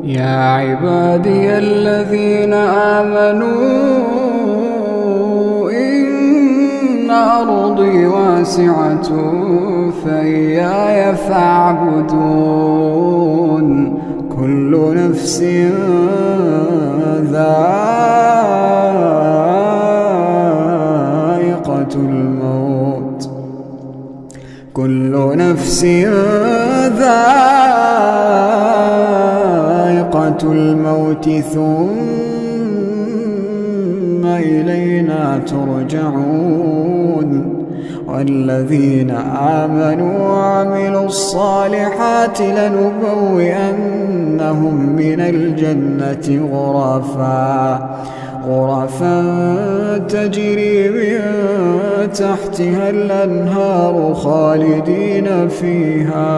يا عبادي الذين آمنوا إن أرضي واسعة فإياي فاعبدون كل نفس ذائقة الموت كل نفس ذائقة الموت ثم إلينا ترجعون والذين آمنوا وعملوا الصالحات لنبوئنهم من الجنة غرفا تجري من تحتها الأنهار خالدين فيها